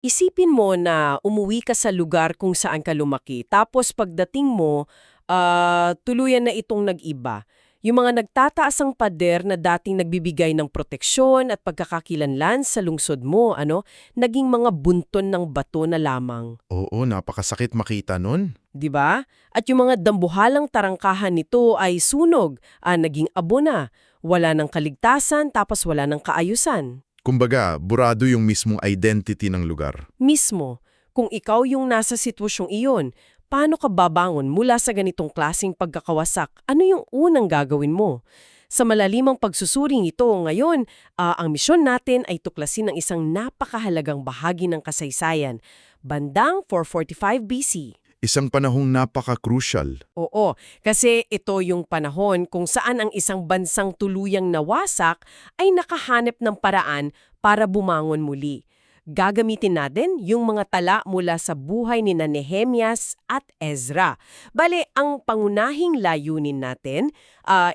Isipin mo na umuwi ka sa lugar kung saan ka lumaki, tapos pagdating mo, tuluyan na itong nag-iba. Yung mga nagtataas ang pader na dating nagbibigay ng proteksyon at pagkakakilanlan sa lungsod mo, naging mga bunton ng bato na lamang. Oo, napakasakit makita nun. 'Di ba? At yung mga dambuhalang tarangkahan nito ay sunog, naging abo na. Wala ng kaligtasan tapos wala ng kaayusan. Kumbaga, burado yung mismong identity ng lugar. Mismo, kung ikaw yung nasa sitwasyong iyon, paano ka babangon mula sa ganitong klaseng pagkakawasak? Ano yung unang gagawin mo? Sa malalimang pagsusuring ito ngayon, ang misyon natin ay tuklasin ang isang napakahalagang bahagi ng kasaysayan, bandang 445 BC. Isang panahong napaka-crucial. Oo, kasi ito yung panahon kung saan ang isang bansang tuluyang nawasak ay nakahanap ng paraan para bumangon muli. Gagamitin natin yung mga tala mula sa buhay ni Nehemias at Ezra. Bale, ang pangunahing layunin natin,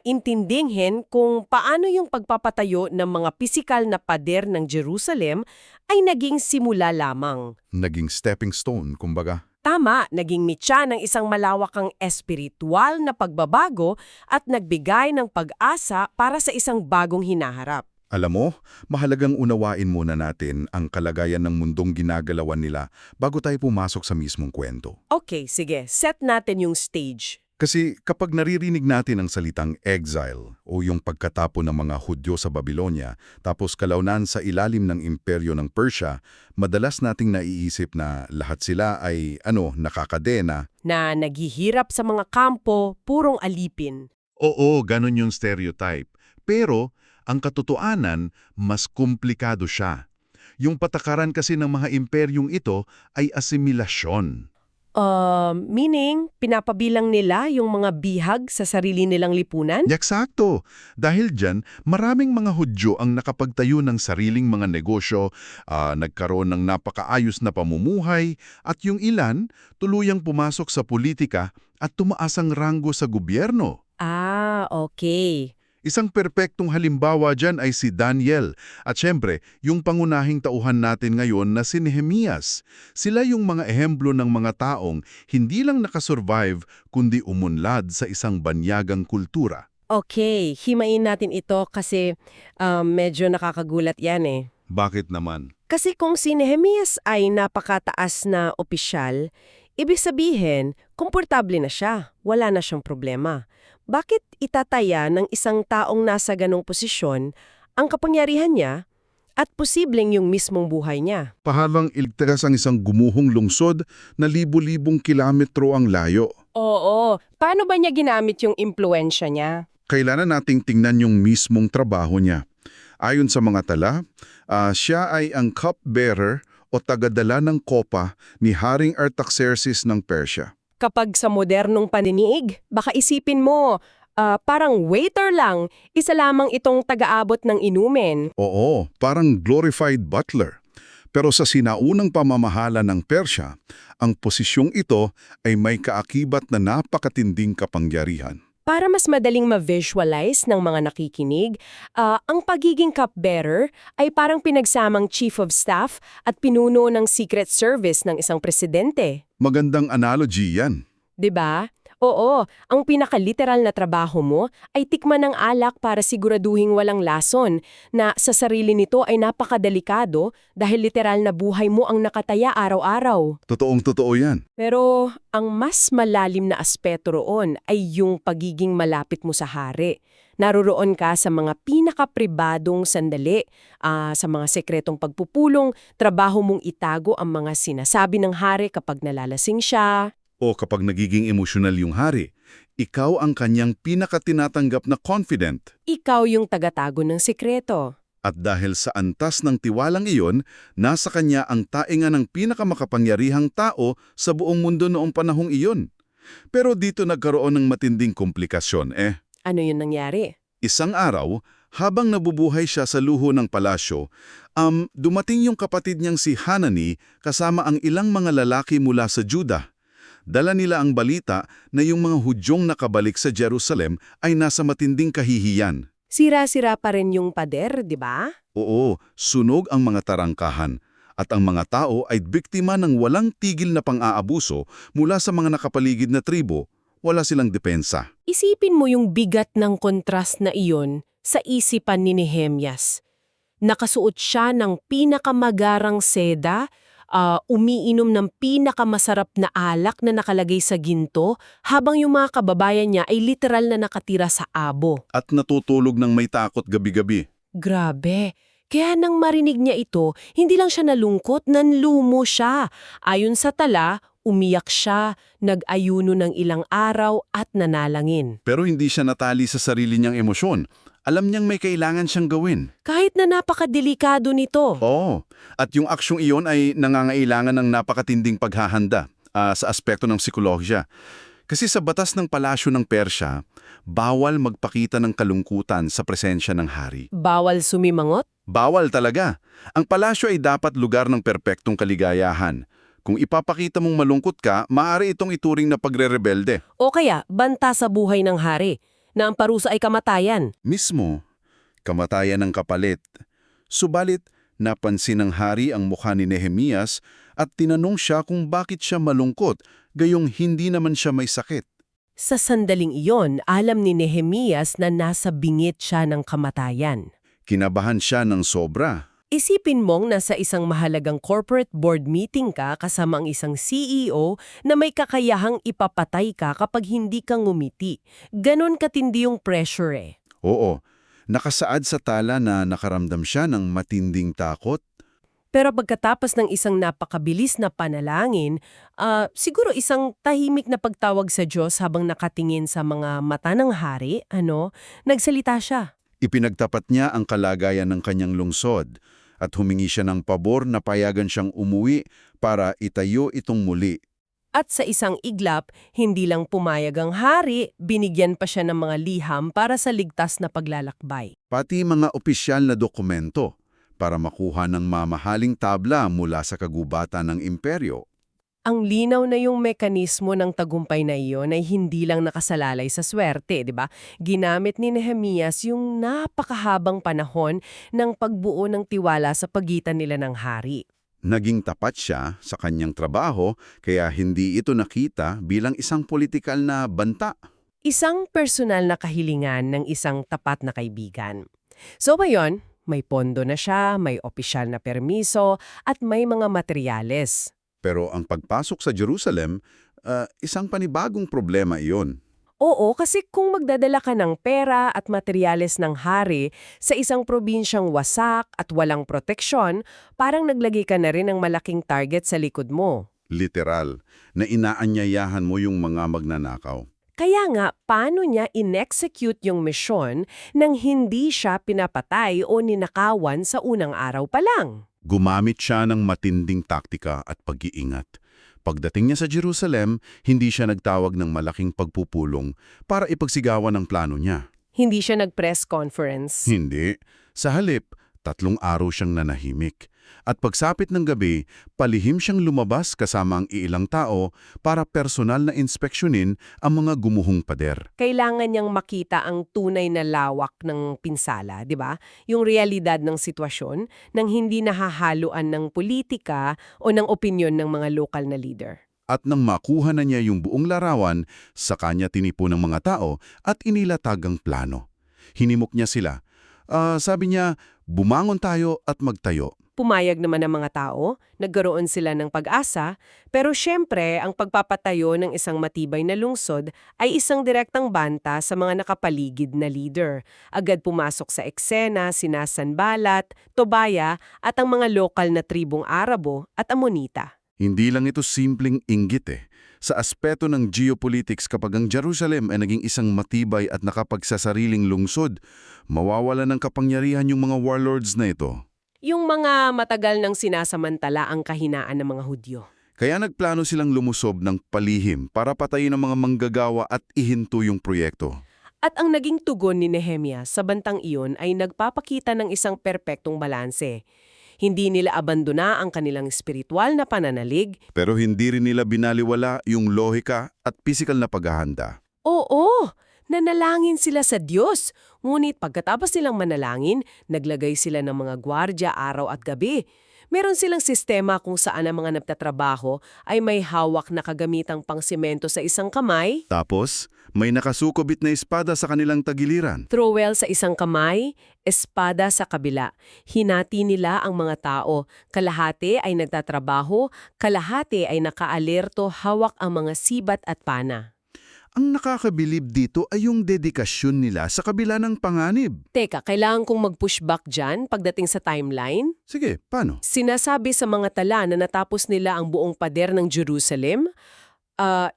intindinghin kung paano yung pagpapatayo ng mga pisikal na pader ng Jerusalem ay naging simula lamang. Naging stepping stone, kumbaga. Tama, naging mitya ng isang malawakang espiritual na pagbabago at nagbigay ng pag-asa para sa isang bagong hinaharap. Alam mo, mahalagang unawain muna natin ang kalagayan ng mundong ginagalawan nila bago tayo pumasok sa mismong kwento. Okay, sige, set natin yung stage. Kasi kapag naririnig natin ang salitang exile o yung pagkatapo ng mga Hudyo sa Babylonia tapos kalaunan sa ilalim ng imperyo ng Persia, madalas nating naiisip na lahat sila ay nakakadena. Na naghihirap sa mga kampo, purong alipin. Oo, ganun yung stereotype. Pero, ang katotohanan, mas komplikado siya. Yung patakaran kasi ng mga imperyong ito ay asimilasyon. Meaning, pinapabilang nila yung mga bihag sa sarili nilang lipunan? Yaksakto. Dahil dyan, maraming mga Hudyo ang nakapagtayo ng sariling mga negosyo, nagkaroon ng napakaayos na pamumuhay, at yung ilan, tuluyang pumasok sa politika at tumaas ang ranggo sa gobyerno. Okay. Isang perpektong halimbawa dyan ay si Daniel at syempre, yung pangunahing tauhan natin ngayon na si Nehemias. Sila yung mga ehemplo ng mga taong hindi lang nakasurvive kundi umunlad sa isang banyagang kultura. Okay, himayin natin ito kasi medyo nakakagulat yan eh. Bakit naman? Kasi kung si Nehemias ay napakataas na opisyal, ibig sabihin, komportable na siya, wala na siyang problema. Bakit itataya ng isang taong nasa ganong posisyon ang kapangyarihan niya at posibleng yung mismong buhay niya? Pahalang iligtas ang isang gumuhong lungsod na libu-libong kilometro ang layo. Oo, paano ba niya ginamit yung impluensya niya? Kailangan nating tingnan yung mismong trabaho niya. Ayon sa mga tala, siya ay ang cupbearer o tagadala ng kopa ni Haring Artaxerxes ng Persia. Kapag sa modernong paniniig, baka isipin mo, parang waiter lang, isa lamang itong taga-abot ng inumin. Oo, parang glorified butler. Pero sa sinaunang pamamahala ng Persya, ang posisyong ito ay may kaakibat na napakatinding kapangyarihan. Para mas madaling ma-visualize ng mga nakikinig, ang pagiging cupbearer ay parang pinagsamang chief of staff at pinuno ng secret service ng isang presidente. Magandang analogy yan. 'Di ba? Oo, ang pinaka-literal na trabaho mo ay tikman ng alak para siguraduhing walang lason na sa sarili nito ay napakadelikado dahil literal na buhay mo ang nakataya araw-araw. Totoong-totoo yan. Pero ang mas malalim na aspeto roon ay yung pagiging malapit mo sa hari. Naruroon ka sa mga pinaka-pribadong sandali, sa mga sekretong pagpupulong, trabaho mong itago ang mga sinasabi ng hari kapag nalalasing siya. O kapag nagiging emosyonal yung hari, ikaw ang kanyang pinakatinatanggap na confident. Ikaw yung tagatago ng sekreto. At dahil sa antas ng tiwalang iyon, nasa kanya ang tainga ng pinakamakapangyarihang tao sa buong mundo noong panahong iyon. Pero dito nagkaroon ng matinding komplikasyon Ano yun nangyari? Isang araw, habang nabubuhay siya sa luho ng palasyo, dumating yung kapatid niyang si Hanani kasama ang ilang mga lalaki mula sa Juda. Dala nila ang balita na yung mga Hudyong nakabalik sa Jerusalem ay nasa matinding kahihiyan. Sira-sira pa rin yung pader, di ba? Oo, sunog ang mga tarangkahan. At ang mga tao ay biktima ng walang tigil na pang-aabuso mula sa mga nakapaligid na tribo. Wala silang depensa. Isipin mo yung bigat ng kontrast na iyon sa isipan ni Nehemias. Nakasuot siya ng pinakamagarang seda, umiinom ng pinakamasarap na alak na nakalagay sa ginto, habang yung mga kababayan niya ay literal na nakatira sa abo. At natutulog ng may takot gabi-gabi. Grabe! Kaya nang marinig niya ito, hindi lang siya nalungkot, nanlumo siya. Ayon sa tala, umiyak siya, nag-ayuno ng ilang araw at nanalangin. Pero hindi siya natali sa sarili niyang emosyon. Alam niyang may kailangan siyang gawin. Kahit na napakadelikado nito. Oo. At yung aksyong iyon ay nangangailangan ng napakatinding paghahanda sa aspekto ng psikolohiya. Kasi sa batas ng palasyo ng Persya, bawal magpakita ng kalungkutan sa presensya ng hari. Bawal sumimangot? Bawal talaga. Ang palasyo ay dapat lugar ng perpektong kaligayahan. Kung ipapakita mong malungkot ka, maaari itong ituring na pagre-rebelde. O kaya, banta sa buhay ng hari, na ang parusa ay kamatayan. Mismo, kamatayan ng kapalit. Subalit, napansin ng hari ang mukha ni Nehemias at tinanong siya kung bakit siya malungkot, gayong hindi naman siya may sakit. Sa sandaling iyon, alam ni Nehemias na nasa bingit siya ng kamatayan. Kinabahan siya ng sobra. Isipin mong nasa isang mahalagang corporate board meeting ka kasama ang isang CEO na may kakayahang ipapatay ka kapag hindi ka ngumiti. Ganon katindi yung pressure eh. Oo, nakasaad sa tala na nakaramdam siya ng matinding takot. Pero pagkatapos ng isang napakabilis na panalangin, siguro isang tahimik na pagtawag sa Diyos habang nakatingin sa mga mata ng hari, nagsalita siya. Ipinagtapat niya ang kalagayan ng kanyang lungsod at humingi siya ng pabor na payagan siyang umuwi para itayo itong muli. At sa isang iglap, hindi lang pumayag ang hari, binigyan pa siya ng mga liham para sa ligtas na paglalakbay. Pati mga opisyal na dokumento para makuha ng mamahaling tabla mula sa kagubatan ng imperyo. Ang linaw na yung mekanismo ng tagumpay na iyon ay hindi lang nakasalalay sa swerte, di ba? Ginamit ni Nehemias yung napakahabang panahon ng pagbuo ng tiwala sa pagitan nila ng hari. Naging tapat siya sa kanyang trabaho kaya hindi ito nakita bilang isang politikal na banta. Isang personal na kahilingan ng isang tapat na kaibigan. So ngayon, may pondo na siya, may opisyal na permiso, at may mga materyales. Pero ang pagpasok sa Jerusalem, isang panibagong problema iyon. Oo, kasi kung magdadala ka ng pera at materyales ng hari sa isang probinsyang wasak at walang proteksyon, parang naglagay ka na rin ng malaking target sa likod mo. Literal, na inaanyayahan mo yung mga magnanakaw. Kaya nga, paano niya in-execute yung misyon nang hindi siya pinapatay o ninakawan sa unang araw pa lang? Gumamit siya ng matinding taktika at pag-iingat. Pagdating niya sa Jerusalem, hindi siya nagtawag ng malaking pagpupulong para ipagsigawan ang plano niya. Hindi siya nag-press conference. Hindi. Sa halip, 3 araw siyang nanahimik. At pagsapit ng gabi, palihim siyang lumabas kasama ang ilang tao para personal na inspeksyonin ang mga gumuhong pader. Kailangan niyang makita ang tunay na lawak ng pinsala, di ba? Yung realidad ng sitwasyon nang hindi nahahaluan ng politika o ng opinyon ng mga lokal na leader. At nang makuha na niya yung buong larawan, sa kanya tinipo ng mga tao at inilatag ang plano. Hinimok niya sila. Sabi niya, bumangon tayo at magtayo. Pumayag naman ang mga tao, nagkaroon sila ng pag-asa, pero syempre ang pagpapatayo ng isang matibay na lungsod ay isang direktang banta sa mga nakapaligid na leader. Agad pumasok sa eksena sina Sanballat, Tobaya at ang mga lokal na tribong Arabo at Amonita. Hindi lang ito simpleng inggit eh. Sa aspeto ng geopolitics, kapag ang Jerusalem ay naging isang matibay at nakapagsasariling lungsod, mawawala ng kapangyarihan yung mga warlords na ito. Yung mga matagal nang sinasamantala ang kahinaan ng mga Hudyo. Kaya nagplano silang lumusob ng palihim para patayin ang mga manggagawa at ihinto yung proyekto. At ang naging tugon ni Nehemias sa bantang iyon ay nagpapakita ng isang perpektong balanse. Hindi nila abandona ang kanilang espiritual na pananalig. Pero hindi rin nila binaliwala yung lohika at pisikal na paghahanda. Oo, nanalangin sila sa Diyos. Ngunit pagkatapos nilang manalangin, naglagay sila ng mga gwardya araw at gabi. Meron silang sistema kung saan ang mga nagtatrabaho ay may hawak na kagamitang pangsemento sa isang kamay, Tapos, may nakasukobit na espada sa kanilang tagiliran. trowel sa isang kamay, espada sa kabila. Hinati nila ang mga tao. Kalahati ay nagtatrabaho, kalahati ay nakaalerto hawak ang mga sibat at pana. Ang nakakabilib dito ay yung dedikasyon nila sa kabila ng panganib. Teka, kailangan kong mag-pushback dyan pagdating sa timeline? Sige, paano? Sinasabi sa mga tala na natapos nila ang buong pader ng Jerusalem,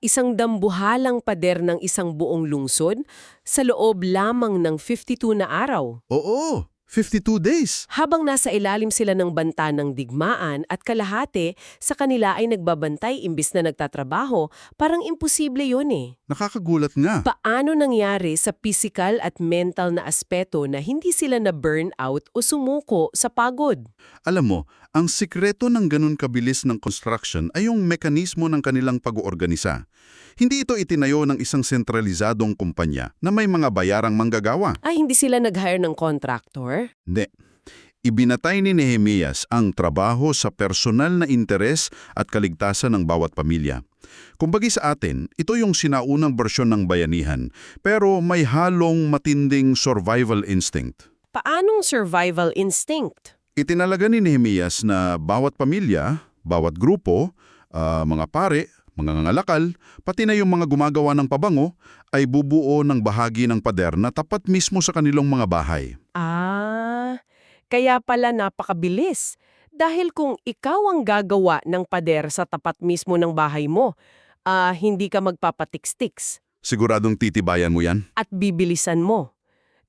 isang dambuhalang pader ng isang buong lungsod, sa loob lamang ng 52 na araw. Oo, 52 days. Habang nasa ilalim sila ng banta ng digmaan at kalahati, sa kanila ay nagbabantay imbis na nagtatrabaho, parang imposible yun eh. Nakakagulat nga. Paano nangyari sa physical at mental na aspeto na hindi sila na burn out o sumuko sa pagod? Alam mo, ang sikreto ng ganun kabilis ng construction ay yung mekanismo ng kanilang pag-oorganisa. Hindi ito itinayo ng isang sentralizadong kumpanya na may mga bayarang manggagawa. Ay, hindi sila nag-hire ng contractor? Hindi. Ibinatay ni Nehemias ang trabaho sa personal na interes at kaligtasan ng bawat pamilya. Kumbagi sa atin, ito yung sinaunang bersyon ng bayanihan, pero may halong matinding survival instinct. Paanong survival instinct? Itinalaga ni Nehemias na bawat pamilya, bawat grupo, mga pare, mga ngangalakal, pati na yung mga gumagawa ng pabango, ay bubuo ng bahagi ng pader na tapat mismo sa kanilang mga bahay. Kaya pala napakabilis. Dahil kung ikaw ang gagawa ng pader sa tapat mismo ng bahay mo, hindi ka magpapatiks-tiks Siguradong titibayan mo yan? at bibilisan mo.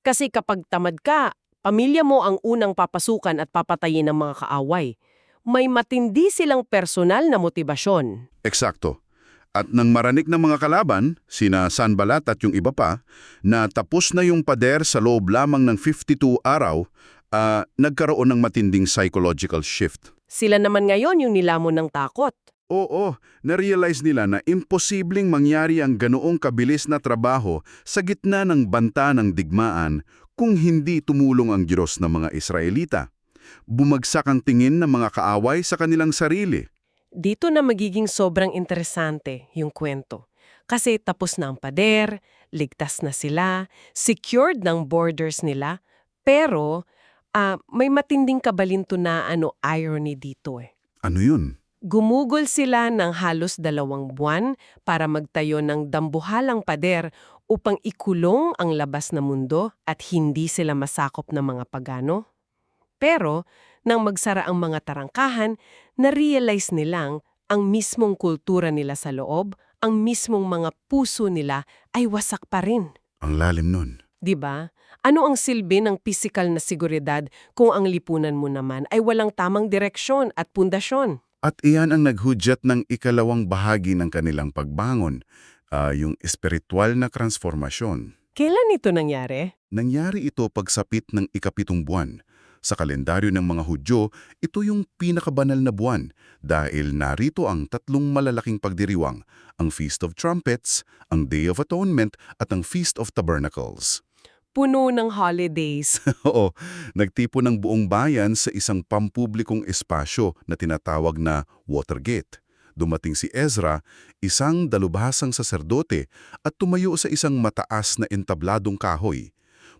Kasi kapag tamad ka, pamilya mo ang unang papasukan at papatayin ng mga kaaway. May matindi silang personal na motibasyon. Eksakto. At nang maranik ng mga kalaban, sina Sanballat at yung iba pa, na tapos na yung pader sa loob lamang ng 52 araw, nagkaroon ng matinding psychological shift. Sila naman ngayon yung nilamon ng takot. Oo, na-realize nila na imposibleng mangyari ang ganoong kabilis na trabaho sa gitna ng banta ng digmaan kung hindi tumulong ang Diyos ng mga Israelita. Bumagsak ang tingin ng mga kaaway sa kanilang sarili. Dito na magiging sobrang interesante yung kwento. Kasi tapos na ang pader, ligtas na sila, secured ng borders nila, pero may matinding kabalintunaan o irony dito eh. Ano yun? Gumugol sila ng halos 2 buwan para magtayo ng dambuhalang pader upang ikulong ang labas na mundo at hindi sila masakop ng mga pagano. Pero, nang magsara ang mga tarangkahan, na-realize nilang ang mismong kultura nila sa loob, ang mismong mga puso nila ay wasak pa rin. Ang lalim nun. 'Di ba? Ano ang silbi ng pisikal na seguridad kung ang lipunan mo naman ay walang tamang direksyon at pundasyon? At iyan ang naghudyat ng ikalawang bahagi ng kanilang pagbangon, yung espiritual na transformasyon. Kailan ito nangyari? Nangyari ito pagsapit ng ika-7 buwan. Sa kalendaryo ng mga Hudyo, ito yung pinakabanal na buwan dahil narito ang 3 malalaking pagdiriwang, ang Feast of Trumpets, ang Day of Atonement at ang Feast of Tabernacles. Puno ng holidays. Oo, nagtipo ng buong bayan sa isang pampublikong espasyo na tinatawag na Watergate. Dumating si Ezra, isang dalubhasang saserdote, at tumayo sa isang mataas na entabladong kahoy.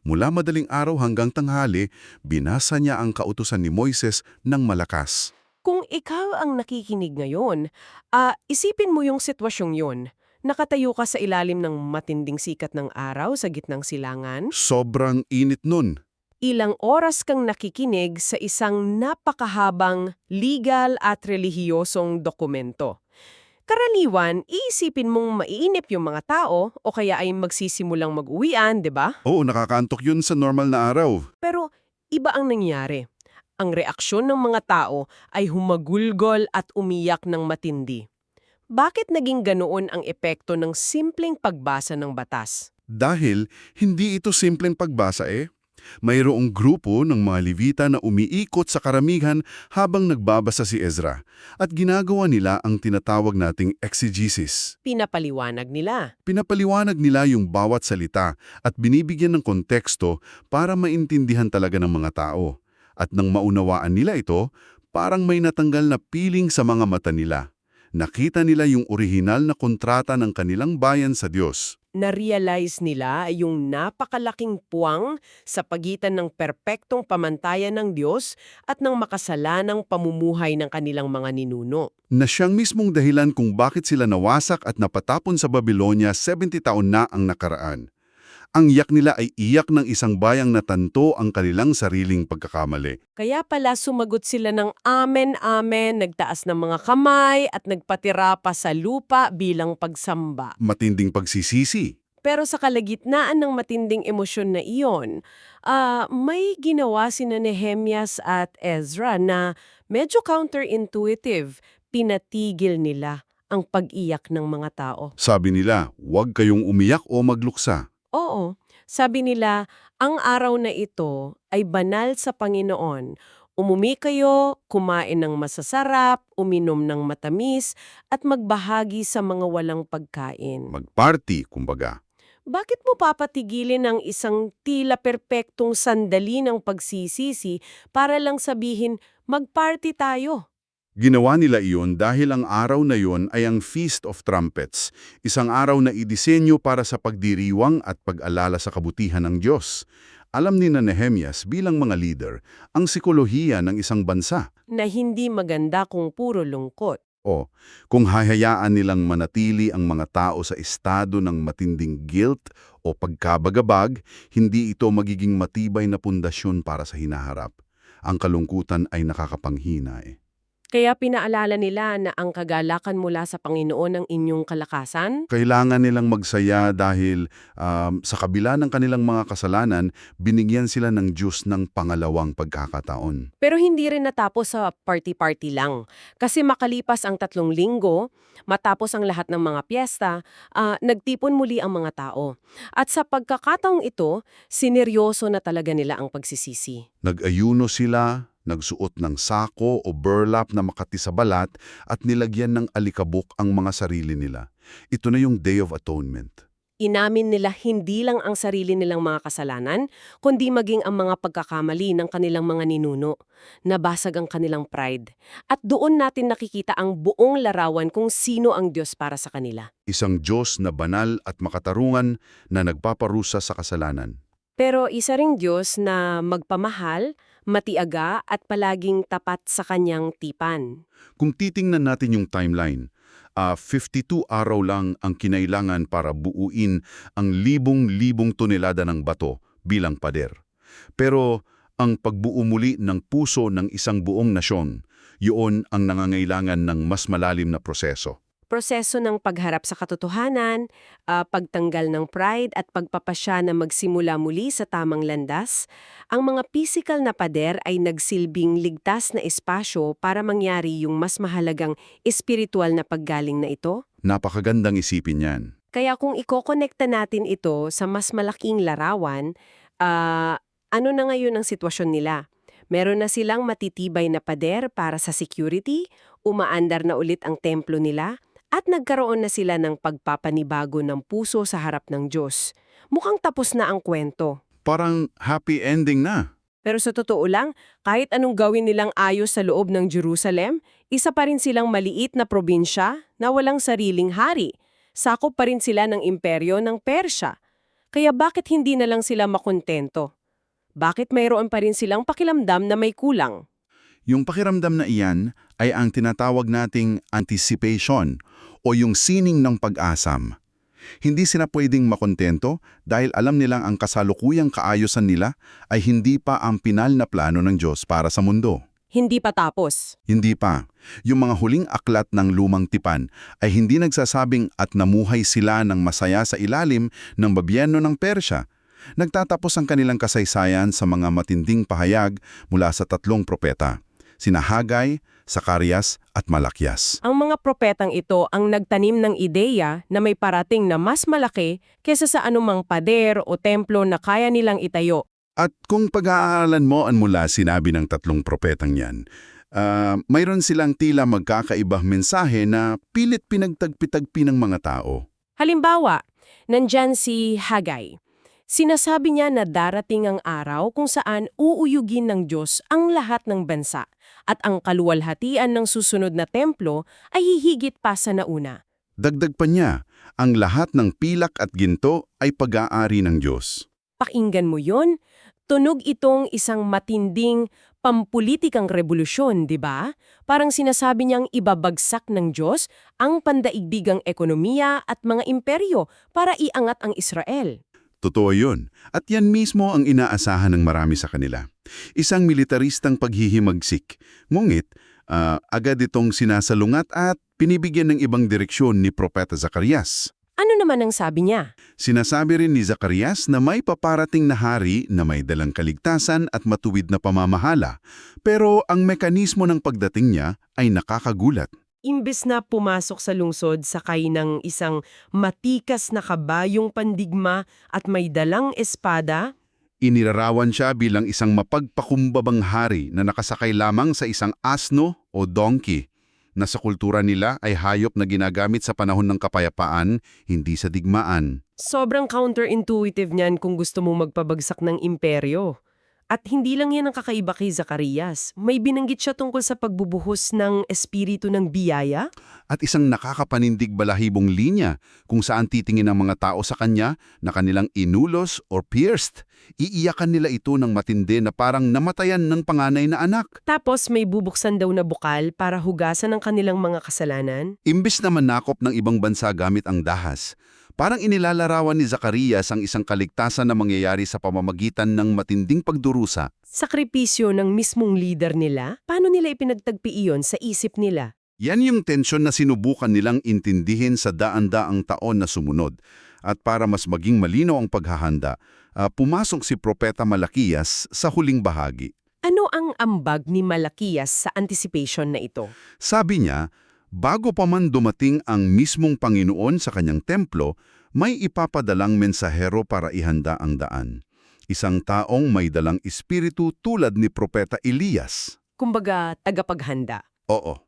Mula madaling araw hanggang tanghali, binasa niya ang kautusan ni Moises ng malakas. Kung ikaw ang nakikinig ngayon, isipin mo yung sitwasyong yun. Nakatayo ka sa ilalim ng matinding sikat ng araw sa gitnang silangan. Sobrang init nun. Ilang oras kang nakikinig sa isang napakahabang legal at relihiyosong dokumento. Karaniwan, iisipin mong maiinip yung mga tao o kaya ay magsisimulang mag-uwian, di ba? Oo, nakakaantok yun sa normal na araw. Pero iba ang nangyari. Ang reaksyon ng mga tao ay humagulgol at umiyak ng matindi. Bakit naging ganoon ang epekto ng simpleng pagbasa ng batas? Dahil hindi ito simpleng pagbasa Mayroong grupo ng mga Levita na umiikot sa karamihan habang nagbabasa si Ezra at ginagawa nila ang tinatawag nating exegesis. Pinapaliwanag nila. Pinapaliwanag nila yung bawat salita at binibigyan ng konteksto para maintindihan talaga ng mga tao. At nang maunawaan nila ito, Parang may natanggal na piling sa mga mata nila. Nakita nila yung orihinal na kontrata ng kanilang bayan sa Diyos. Na-realize nila yung napakalaking puwang sa pagitan ng perpektong pamantayan ng Diyos at ng makasalanang pamumuhay ng kanilang mga ninuno. Na siyang mismong dahilan kung bakit sila nawasak at napatapon sa Babylonia 70 taon na ang nakaraan. Ang iyak nila ay iyak ng isang bayang natanto ang kanilang sariling pagkakamali. Kaya pala sumagot sila ng amen, amen, nagtaas ng mga kamay at nagpatira pa sa lupa bilang pagsamba. Matinding pagsisisi. Pero sa kalagitnaan ng matinding emosyon na iyon, may ginawa sina Nehemias at Ezra na medyo counterintuitive. Pinatigil nila ang pag-iyak ng mga tao. Sabi nila, huwag kayong umiyak o magluksa. Oo, sabi nila, ang araw na ito ay banal sa Panginoon. Umumi kayo, kumain ng masasarap, uminom ng matamis, at magbahagi sa mga walang pagkain. Magparty, kumbaga. Bakit mo papatigilin ang isang tila perpektong sandali ng pagsisisi para lang sabihin, magparty tayo? Ginawa nila iyon dahil ang araw na iyon ay ang Feast of Trumpets, isang araw na idisenyo para sa pagdiriwang at pag-alala sa kabutihan ng Diyos. Alam ni Nehemias bilang mga leader ang sikolohiya ng isang bansa. Na hindi maganda kung puro lungkot. O kung hahayaan nilang manatili ang mga tao sa estado ng matinding guilt o pagkabagabag, hindi ito magiging matibay na pundasyon para sa hinaharap. Ang kalungkutan ay nakakapanghina Kaya pinaalala nila na ang kagalakan mula sa Panginoon ang inyong kalakasan. Kailangan nilang magsaya dahil sa kabila ng kanilang mga kasalanan, binigyan sila ng Diyos ng pangalawang pagkakataon. Pero hindi rin natapos sa party-party lang. Kasi makalipas ang 3 linggo, matapos ang lahat ng mga piyesta, nagtipon muli ang mga tao. At sa pagkakataong ito, sineryoso na talaga nila ang pagsisisi. Nag-ayuno sila, nagsuot ng sako o burlap na makati sa balat at nilagyan ng alikabok ang mga sarili nila. Ito na yung Day of Atonement. Inamin nila hindi lang ang sarili nilang mga kasalanan, kundi maging ang mga pagkakamali ng kanilang mga ninuno. Nabasag ang kanilang pride. At doon natin nakikita ang buong larawan kung sino ang Diyos para sa kanila. Isang Diyos na banal at makatarungan na nagpaparusa sa kasalanan. Pero isa ring Diyos na magpamahal, matiaga at palaging tapat sa kanyang tipan. Kung titingnan natin yung timeline, 52 araw lang ang kinailangan para buuin ang libong-libong tonelada ng bato bilang pader. Pero ang pagbuo muli ng puso ng isang buong nasyon, yun ang nangangailangan ng mas malalim na proseso. Proseso ng pagharap sa katotohanan, pagtanggal ng pride at pagpapasya na magsimula muli sa tamang landas, ang mga physical na pader ay nagsilbing ligtas na espasyo para mangyari yung mas mahalagang espiritual na paggaling na ito. Napakagandang isipin yan. Kaya kung ikokonekta natin ito sa mas malaking larawan, ano na ngayon ang sitwasyon nila? Meron na silang matitibay na pader para sa security, umaandar na ulit ang templo nila, at nagkaroon na sila ng pagpapanibago ng puso sa harap ng Diyos. Mukhang tapos na ang kwento. Parang happy ending na. Pero sa totoo lang, kahit anong gawin nilang ayos sa loob ng Jerusalem, isa pa rin silang maliit na probinsya na walang sariling hari. Sakop pa rin sila ng imperyo ng Persya. Kaya bakit hindi na lang sila makontento? Bakit mayroon pa rin silang pakiramdam na may kulang? Yung pakiramdam na iyan ay ang tinatawag nating anticipation o yung sining ng pag-asam. Hindi sila pwedeng makontento dahil alam nilang ang kasalukuyang kaayusan nila ay hindi pa ang pinal na plano ng Diyos para sa mundo. Hindi pa tapos. Hindi pa. Yung mga huling aklat ng lumang tipan ay hindi nagsasabing at namuhay sila ng masaya sa ilalim ng babyerno ng Persya. Nagtatapos ang kanilang kasaysayan sa mga matinding pahayag mula sa 3 propeta, sina Hagay, Sakarias at Malakyas. Ang mga propetang ito ang nagtanim ng ideya na may parating na mas malaki kesa sa anumang pader o templo na kaya nilang itayo. At kung pag-aaralan mo ang mula sinabi ng 3 propetang yan, mayroon silang tila magkakaibang mensahe na pilit pinagtagpi-tagpi ng mga tao. Halimbawa, nandyan si Hagay. Sinasabi niya na darating ang araw kung saan uuyugin ng Diyos ang lahat ng bansa at ang kaluwalhatian ng susunod na templo ay hihigit pa sa nauna. Dagdag pa niya, ang lahat ng pilak at ginto ay pag-aari ng Diyos. Pakinggan mo yon? Tunog itong isang matinding pampulitikang revolusyon, di ba? Parang sinasabi niyang ibabagsak ng Diyos ang pandaigdigang ekonomiya at mga imperyo para iangat ang Israel. Totoo yun. At yan mismo ang inaasahan ng marami sa kanila. Isang militaristang paghihimagsik. Ngunit, agad itong sinasalungat at pinibigyan ng ibang direksyon ni Propeta Zacarias. Ano naman ang sabi niya? Sinasabi rin ni Zacarias na may paparating na hari na may dalang kaligtasan at matuwid na pamamahala. Pero ang mekanismo ng pagdating niya ay nakakagulat. Imbes na pumasok sa lungsod sakay ng isang matikas na kabayong pandigma at may dalang espada, Inilarawan siya bilang isang mapagpakumbabang hari na nakasakay lamang sa isang asno o donkey, na sa kultura nila ay hayop na ginagamit sa panahon ng kapayapaan, hindi sa digmaan. sobrang counterintuitive niyan kung gusto mo magpabagsak ng imperyo. At hindi lang yan ang kakaiba kay Zacarias. May binanggit siya tungkol sa pagbubuhos ng espiritu ng biyaya. At isang nakakapanindig balahibong linya kung saan titingin ang mga tao sa kanya na kanilang inulos or pierced. Iiyakan nila ito ng matindi na parang namatayan ng panganay na anak. Tapos may bubuksan daw na bukal para hugasan ang kanilang mga kasalanan. Imbis na manakop ng ibang bansa gamit ang dahas, parang inilalarawan ni Zacarias ang isang kaligtasan na mangyayari sa pamamagitan ng matinding pagdurusa. Sakripisyo ng mismong leader nila, paano nila ipinagtagpi iyon sa isip nila? Yan yung tensyon na sinubukan nilang intindihin sa daan-daang taon na sumunod. At para mas maging malinaw ang paghahanda, pumasok si Propeta Malakias sa huling bahagi. Ano ang ambag ni Malakias sa anticipation na ito? Sabi niya, bago pa man dumating ang mismong Panginoon sa kanyang templo, may ipapadalang mensahero para ihanda ang daan. Isang taong may dalang espiritu tulad ni Propeta Elias. Kumbaga, tagapaghanda. Oo.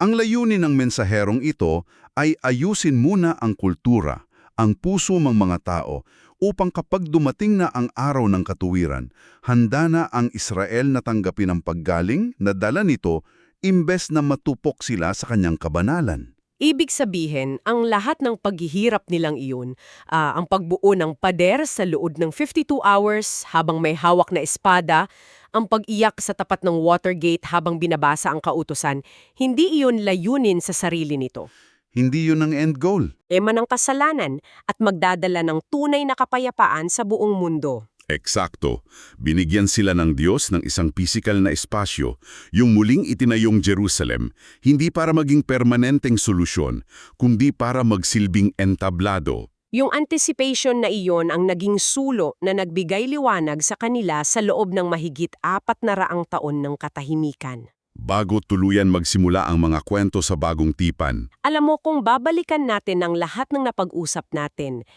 Ang layunin ng mensaherong ito ay ayusin muna ang kultura, ang puso ng mga tao, upang kapag dumating na ang araw ng katuwiran, handa na ang Israel na tanggapin ang paggaling na dala nito imbes na matupok sila sa kanyang kabanalan. Ibig sabihin, ang lahat ng paghihirap nilang iyon, ang pagbuo ng pader sa loob ng 52 hours habang may hawak na espada, ang pag-iyak sa tapat ng Watergate habang binabasa ang kautusan, hindi iyon layunin sa sarili nito. Hindi yun ang end goal. Ema ng kasalanan at magdadala ng tunay na kapayapaan sa buong mundo. Eksakto. Binigyan sila ng Diyos ng isang pisikal na espasyo, yung muling itinayong Jerusalem, hindi para maging permanenteng solusyon, kundi para magsilbing entablado. Yung anticipation na iyon ang naging sulo na nagbigay liwanag sa kanila sa loob ng mahigit 400 taon ng katahimikan. Bago tuluyan magsimula ang mga kwento sa bagong tipan. Alam mo, kung babalikan natin ang lahat ng napag-usap natin,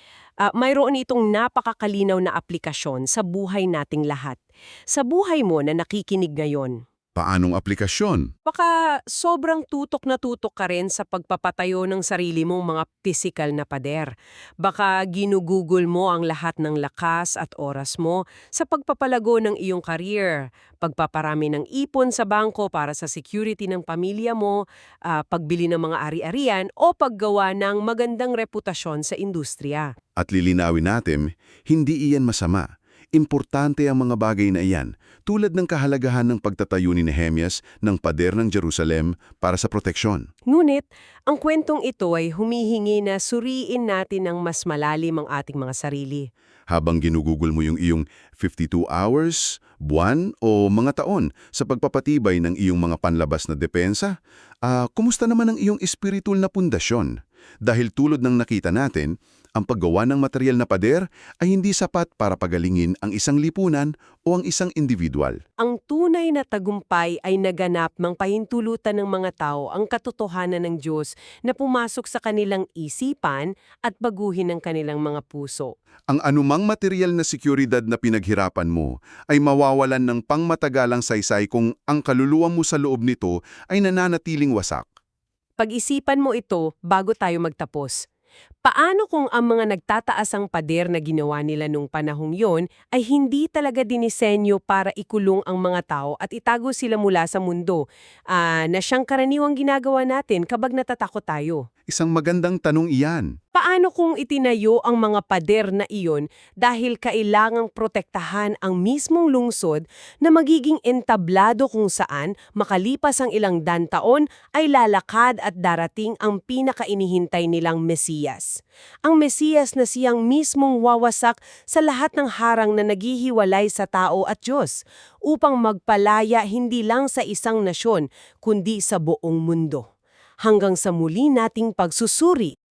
mayroon itong napakakalinaw na aplikasyon sa buhay nating lahat. Sa buhay mo na nakikinig ngayon. Paanong aplikasyon? Baka sobrang tutok na tutok ka rin sa pagpapatayo ng sarili mong mga pisikal na pader. Baka ginugugol mo ang lahat ng lakas at oras mo sa pagpapalago ng iyong career, pagpaparami ng ipon sa bangko para sa security ng pamilya mo, pagbili ng mga ari-arian o paggawa ng magandang reputasyon sa industriya. At lilinawin natin, hindi iyan masama. Importante ang mga bagay na iyan, tulad ng kahalagahan ng pagtatayo ni Nehemias ng pader ng Jerusalem para sa proteksyon. Ngunit, ang kwentong ito ay humihingi na suriin natin ng mas malalim ang ating mga sarili. Habang ginugugol mo yung iyong 52 hours, buwan o mga taon sa pagpapatibay ng iyong mga panlabas na depensa, kumusta naman ang iyong espiritual na pundasyon? Dahil tulad ng nakita natin, ang paggawa ng material na pader ay hindi sapat para pagalingin ang isang lipunan o ang isang individual. Ang tunay na tagumpay ay naganap mang pahintulutan ng mga tao ang katotohanan ng Diyos na pumasok sa kanilang isipan at baguhin ang kanilang mga puso. Ang anumang material na seguridad na pinaghirapan mo ay mawawalan ng pangmatagalang saysay kung ang kaluluwa mo sa loob nito ay nananatiling wasak. Pag-isipan mo ito bago tayo magtapos. Paano kung ang mga nagtataasang pader na ginawa nila nung panahong yon ay hindi talaga dinisenyo para ikulong ang mga tao at itago sila mula sa mundo, na siyang karaniwang ginagawa natin kapag natatakot tayo? Isang magandang tanong iyan. Paano kung itinayo ang mga pader na iyon dahil kailangang protektahan ang mismong lungsod na magiging entablado kung saan makalipas ang ilang taon ay lalakad at darating ang pinakainihintay nilang Mesiyas? Ang Mesiyas na siyang mismong wawasak sa lahat ng harang na naghihiwalay sa tao at Diyos upang magpalaya hindi lang sa isang nasyon kundi sa buong mundo. Hanggang sa muli nating pagsusuri.